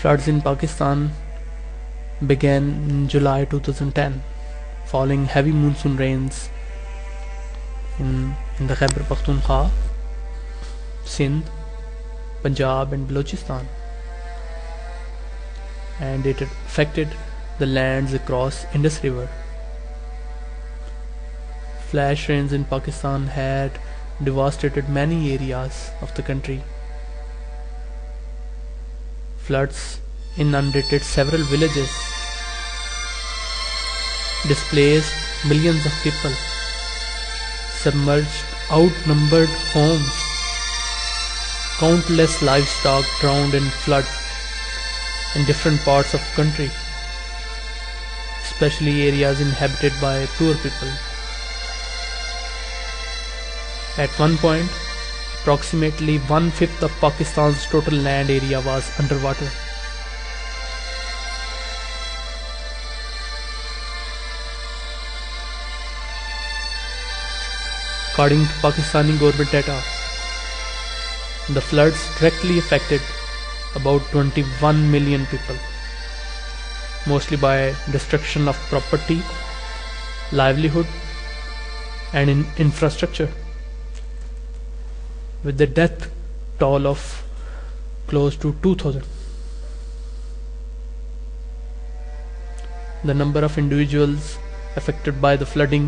Floods in Pakistan began in July 2010 following heavy monsoon rains in the Khyber Pakhtunkhwa, Sindh, Punjab and Balochistan, and it affected the lands across Indus River. Flash rains in Pakistan had devastated many areas of the country. Floods inundated several villages, displaced millions of people, submerged outnumbered homes, countless livestock drowned in flood in different parts of the country, especially areas inhabited by poor people. At one point, approximately 1/5 of Pakistan's total land area was underwater. According to Pakistani government data, the floods directly affected about 21 million people, mostly by destruction of property, livelihood and infrastructure, with the death toll of close to 2,000. The number of individuals affected by the flooding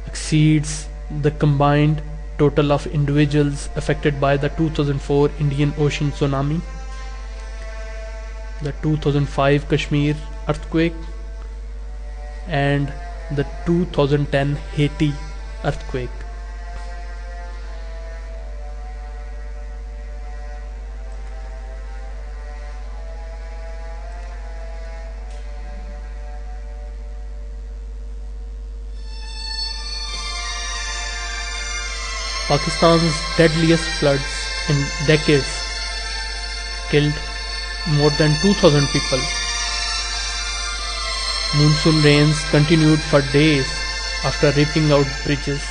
exceeds the combined total of individuals affected by the 2004 Indian Ocean tsunami, the 2005 Kashmir earthquake and the 2010 Haiti earthquake. Pakistan's deadliest floods in decades killed more than 2,000 people. Monsoon rains continued for days after ripping out bridges,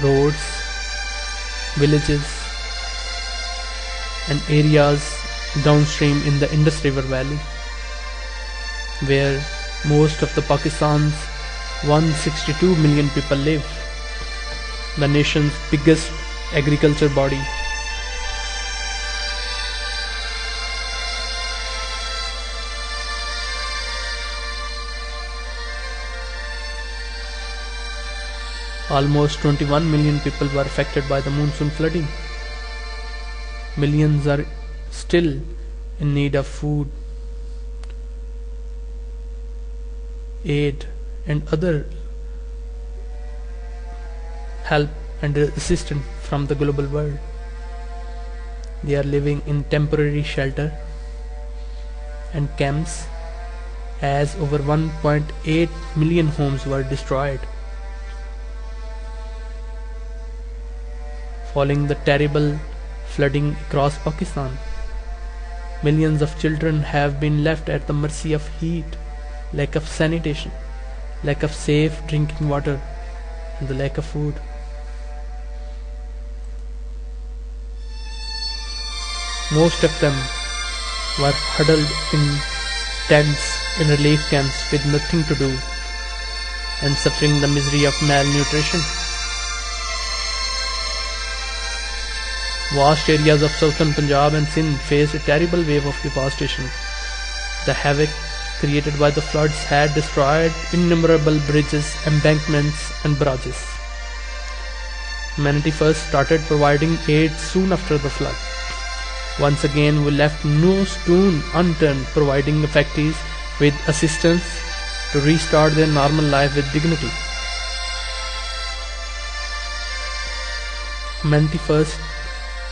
roads, villages and areas downstream in the Indus River Valley, where most of the Pakistan's 162 million people live, the nation's biggest agriculture body. Almost 21 million people were affected by the monsoon flooding. Millions are still in need of food, aid and other help and assistance from the global world. They are living in temporary shelter and camps, as over 1.8 million homes were destroyed. Following the terrible flooding across Pakistan, millions of children have been left at the mercy of heat, lack of sanitation, lack of safe drinking water and the lack of food. Most of them were huddled in tents in relief camps with nothing to do and suffering the misery of malnutrition. Vast areas of southern Punjab and Sindh faced a terrible wave of devastation. The havoc created by the floods had destroyed innumerable bridges, embankments and barrages. Humanity first started providing aid soon after the flood. Once again, we left no stone unturned, providing affectees with assistance to restart their normal life with dignity. Humanity First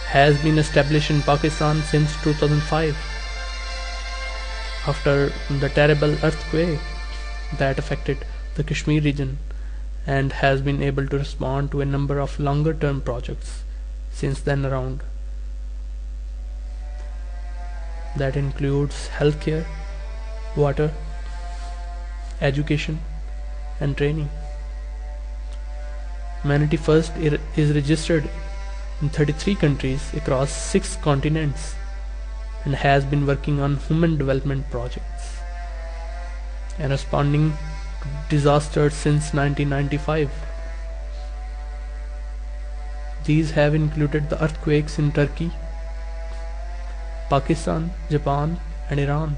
has been established in Pakistan since 2005 after the terrible earthquake that affected the Kashmir region, and has been able to respond to a number of longer term projects since then around. That includes healthcare, water, education and training. Humanity First is registered in 33 countries across 6 continents and has been working on human development projects and responding to disasters since 1995. These have included the earthquakes in Turkey, Pakistan, Japan, and Iran,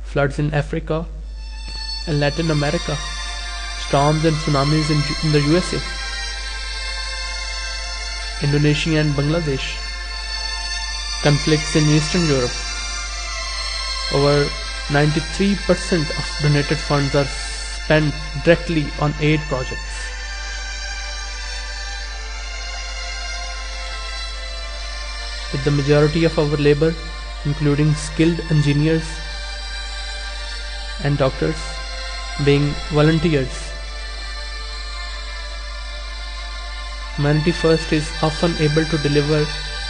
floods in Africa and Latin America, storms and tsunamis in the USA, Indonesia and Bangladesh, conflicts in Eastern Europe. Over 93% of donated funds are spent directly on aid projects. With the majority of our labor, including skilled engineers and doctors, being volunteers. Humanity First is often able to deliver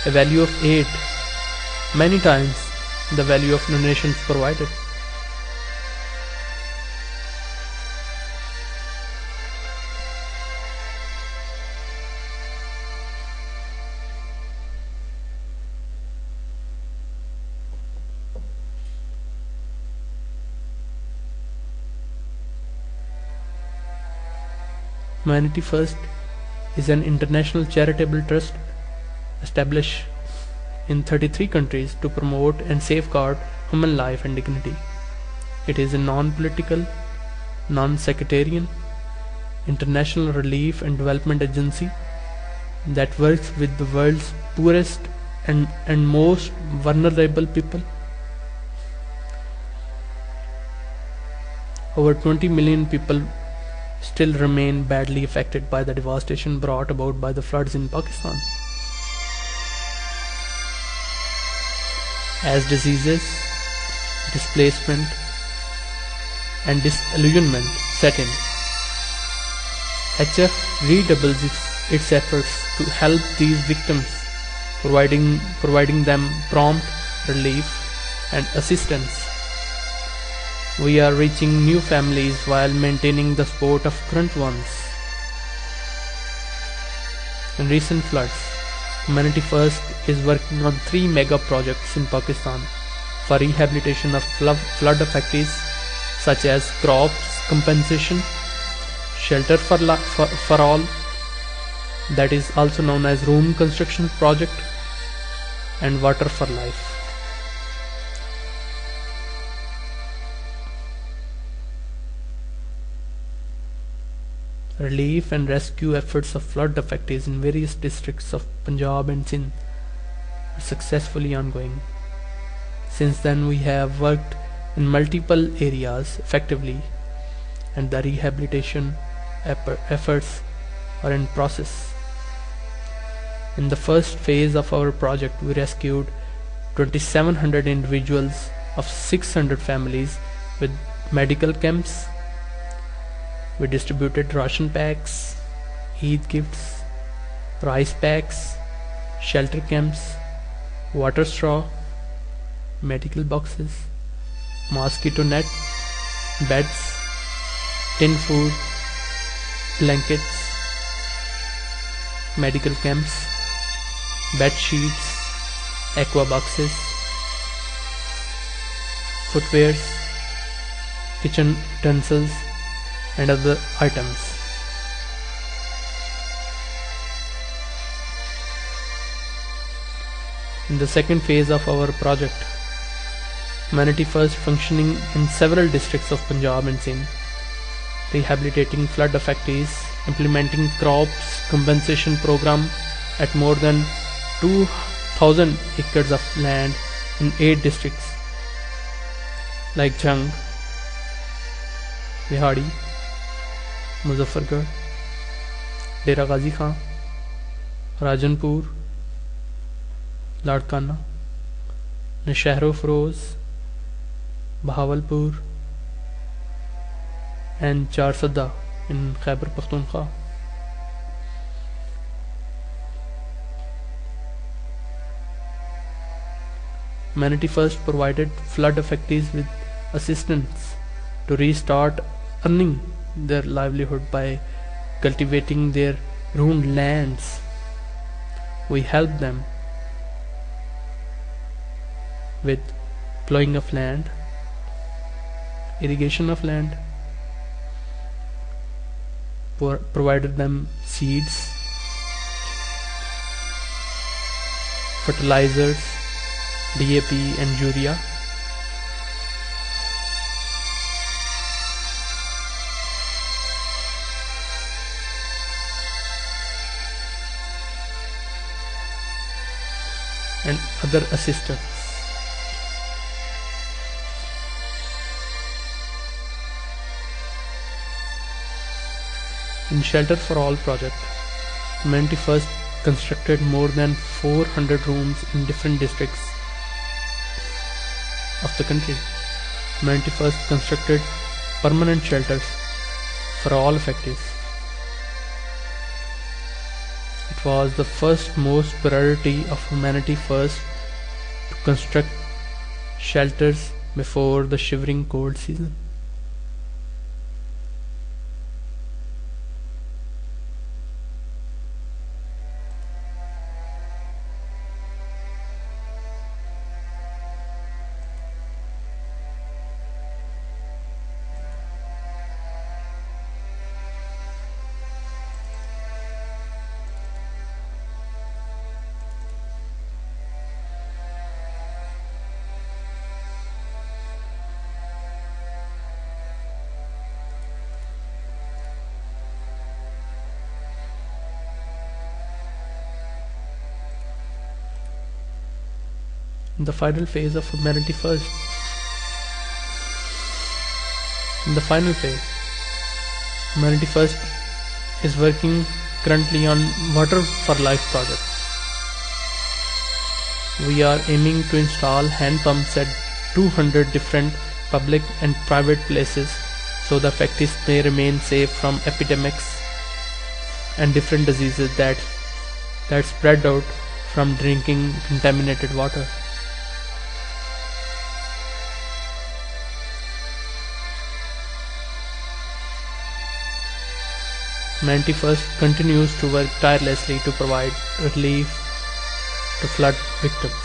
a value of aid many times the value of donations provided. Humanity First is an international charitable trust established in 33 countries to promote and safeguard human life and dignity. It is a non-political, non-sectarian, international relief and development agency that works with the world's poorest and most vulnerable people. Over 20 million people still remain badly affected by the devastation brought about by the floods in Pakistan. As diseases, displacement, and disillusionment set in, HF redoubles its efforts to help these victims, providing them prompt relief and assistance. We are reaching new families while maintaining the support of current ones. In recent floods, Humanity First is working on 3 mega projects in Pakistan for rehabilitation of flood affectees, such as crops compensation, shelter for all, that is also known as room construction project, and water for life. Relief and rescue efforts of flood affectees in various districts of Punjab and Sindh are successfully ongoing. Since then, we have worked in multiple areas effectively, and the rehabilitation efforts are in process. In the first phase of our project, we rescued 2,700 individuals of 600 families with medical camps. We distributed ration packs, Eid gifts, rice packs, shelter camps, water straw, medical boxes, mosquito net, beds, tin food, blankets, medical camps, bed sheets, aqua boxes, footwears, kitchen utensils, and other items. In the second phase of our project, Humanity First functioning in several districts of Punjab and Sindh, rehabilitating flood affectees, implementing crops compensation program at more than 2,000 acres of land in 8 districts like Jhang, Bihari, Muzaffargarh, Dera Ghazi Khan, Rajanpur, Ladkana, Nashahro Feroz, Bahawalpur, and Charsadda in Khyber Pakhtunkhwa. Humanity First provided flood affectees with assistance to restart earning their livelihood by cultivating their ruined lands. We help them with plowing of land, irrigation of land, provided them seeds, fertilizers, DAP and urea. And other assistance. In Shelter for All project, humanity first constructed more than 400 rooms in different districts of the country. Humanity first constructed permanent shelters for all affectees. It was the first most priority of humanity first to construct shelters before the shivering cold season. The final phase of humanity first. In the final phase, humanity first is working currently on Water for Life project. We are aiming to install hand pumps at 200 different public and private places so the affectees may remain safe from epidemics and different diseases that spread out from drinking contaminated water. Humanity First continues to work tirelessly to provide relief to flood victims.